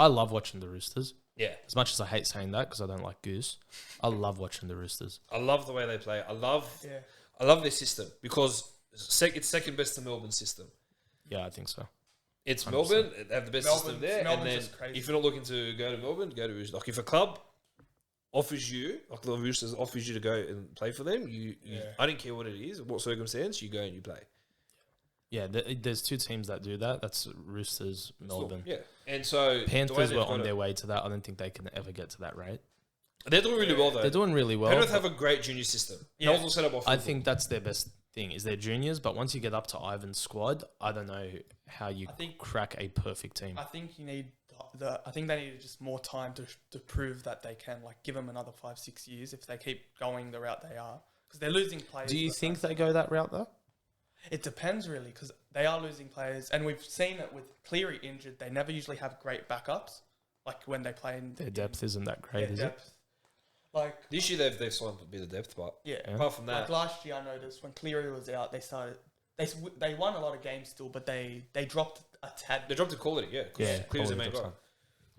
I love watching the Roosters. Yeah. As much as I hate saying that because I don't like Goose, I love watching the Roosters. I love the way they play. I love their system because it's second best to Melbourne's system. Yeah, I think so. It's 100%. Melbourne. They have the best system there. Melbourne's And then just crazy. if you're not looking to go to Melbourne, go to Roosters. Like if a club offers you, like the Roosters offers you to go and play for them, you I don't care what it is, what circumstance, you go and you play. Yeah, there's two teams that do that. That's Roosters, Melbourne. Yeah. And so Panthers were on their way to that. I don't think they can ever get to that rate. They're doing really well though. They're doing really well. Penrith have a great junior system. Yeah. They'll set up off I think that's their best thing is their juniors, but once you get up to Ivan's squad, I don't know how you crack a perfect team. I think you need I think they need just more time to prove that they can. Like give them another 5-6 years if they keep going the route they are, because they're losing players. Do you think they go that route though? It depends really, because they are losing players, and we've seen it with Cleary injured. They never usually have great backups, like when they play in their depth isn't that great, is it? Like this year they've signed a bit of depth, but apart from that, like last year I noticed when Cleary was out, they won a lot of games still, but they dropped a tad. they dropped the quality. Cleary's the main guy. some.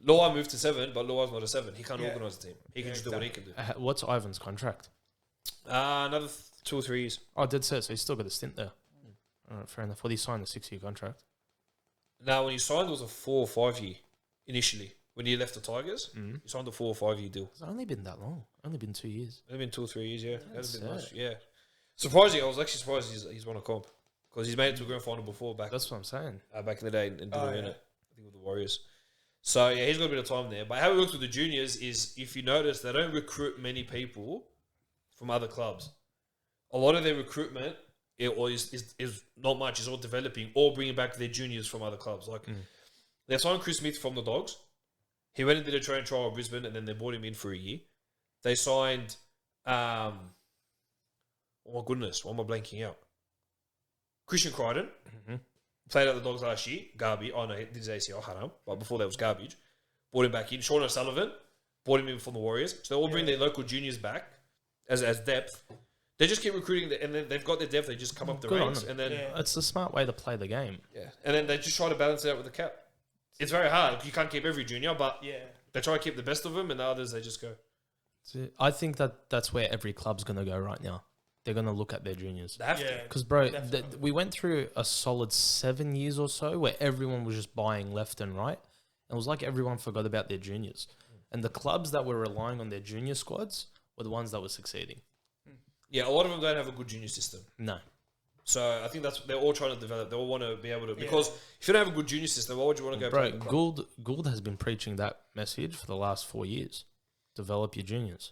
Luai moved to 7, but Luai's not a 7. He can't organise the team. He can just do what he can do. What's Ivan's contract? Another 2 or 3 years. Oh, I did say so. He's still got a stint there. All right, fair enough. Well, he signed a 6-year contract. Now, when he signed, it was a 4 or 5 year initially. When he left the Tigers, he signed a 4 or 5 year deal. It's only been that long. Only been 2 years. It's been 2 or 3 years, yeah. That's Hasn't been much, sad. yeah. Surprisingly, I was actually surprised he's won a comp because he's made it to a grand final before back That's what I'm saying. back in the day and didn't win it. I think with the Warriors. So yeah, he's got a bit of time there. But how it works with the juniors is, if you notice, they don't recruit many people from other clubs. A lot of their recruitment is not much. It's all developing or bringing back their juniors from other clubs. Like they signed Chris Smith from the Dogs. He went and did a training trial in Brisbane, and then they brought him in for a year. They signed, oh my goodness, what am I blanking out? Christian Crichton. Played at the Dogs last year. Garbage. Oh no, he did his ACL, haram. But before that was garbage. Brought him back in. Sean O'Sullivan. Brought him in from the Warriors. So they all bring their local juniors back as depth. They just keep recruiting, and then they've got their depth. They just come up the Good on ranks, them. and then It's a smart way to play the game. and then they just try to balance it out with the cap. It's very hard. You can't keep every junior, but they try to keep the best of them, and the others they just go. I think that's where every club's going to go right now. They're going to look at their juniors. They have to. Because, bro, we went through a solid 7 years or so where everyone was just buying left and right. And it was like everyone forgot about their juniors. And the clubs that were relying on their junior squads were the ones that were succeeding. Yeah, a lot of them don't have a good junior system. No. So I think they're all trying to develop. They all want to be able to, because if you don't have a good junior system, why would you want to go play Bro, the club? Gould has been preaching that message for the last 4 years. Develop your juniors.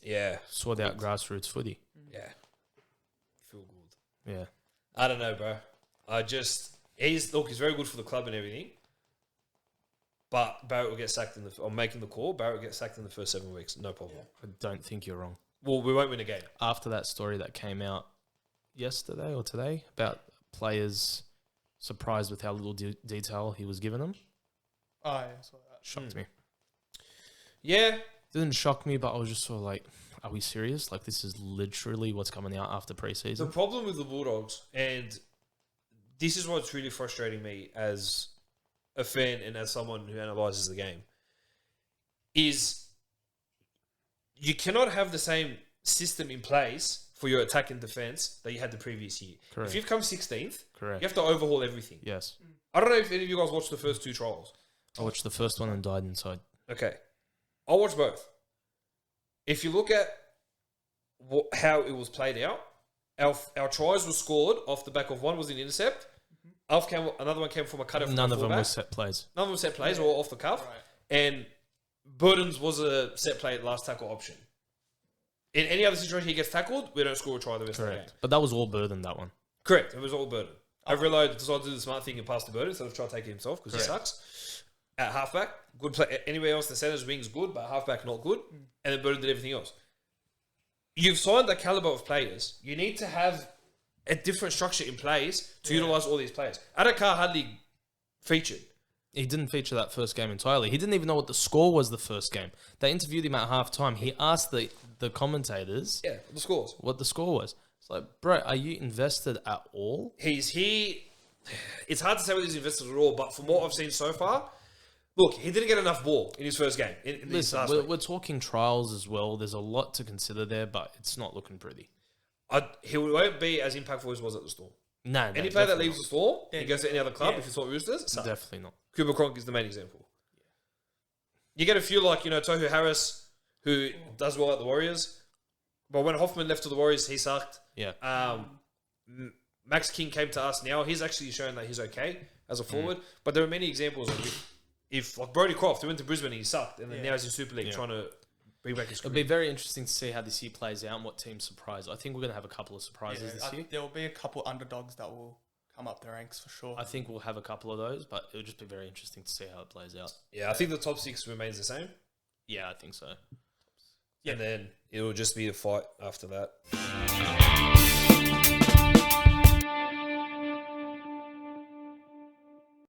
Yeah. Sort out grassroots footy. Yeah. Feel good. Yeah. I don't know, bro. He's very good for the club and everything. But Barrett will get sacked I'm making the call. Barrett will get sacked in the first 7 weeks. No problem. I don't think you're wrong. Well, we won't win a game. After that story that came out yesterday or today about players surprised with how little detail he was giving them, Oh, yeah, I saw that. shocked me. Yeah. Didn't shock me, but I was just sort of like, are we serious? Like, this is literally what's coming out after The preseason. problem with the Bulldogs, and this is what's really frustrating me as a fan and as someone who analyses the game, is you cannot have the same system in place for your attack and defense that you had the previous year. Correct. If you've come 16th, Correct. you have to overhaul everything. Yes. I don't know if any of you guys watched the first 2 trials. I watched the first one and died inside. Okay. I'll watch both. If you look at how it was played out, our tries were scored off the back of one was an intercept. Another one came from a cutter from None a of them fullback. were set plays. None of them were set plays or off the cuff. Right. And Burden's was a set play at last tackle option. In any other situation he gets tackled, we don't score a try the rest of the game. Correct. But that was all Burden, that one. Correct. It was all Burden. Overload decided to do the smart thing and pass to Burden instead of try to take it himself because he Correct. sucks. At halfback, good play. Anywhere else, the center's wings good, but halfback not good. And then Burden did everything else. You've signed that caliber of players. You need to have a different structure in place to utilise all these players. Adakar hardly featured. He didn't feature that first game entirely. He didn't even know what the score was the first game. They interviewed him at halftime. He asked the commentators Yeah, the scores. what the score was. It's like, bro, are you invested at all? He's here. It's hard to say whether he's invested at all, but from what I've seen so far, look, he didn't get enough ball in his first game. In this Listen, last we're, week. we're talking trials as well. There's a lot to consider there, but it's not looking pretty. He won't be as impactful as he was at the Storm. No, Any player that definitely leaves the Storm Yeah. and goes to any other club, Yeah. if it's not Roosters, not. suck. Definitely not. Cooper Cronk is the main example. You get a few like, Tohu Harris, who does well at the Warriors. But when Hoffman left to the Warriors, he sucked. Yeah. Max King came to us now. He's actually shown that he's okay as a forward. But there are many examples of if like Brodie Croft, who went to Brisbane and he sucked. And then now he's in Super League trying to bring back his It'll career. be very interesting to see how this year plays out and what teams surprise. I think we're going to have a couple of surprises this year. There will be a couple underdogs that will come up the ranks for sure. I think we'll have a couple of those, but it'll just be very interesting to see how it plays out. Yeah, I think the top 6 remains the same. Yeah, I think so. And then it will just be a fight after that.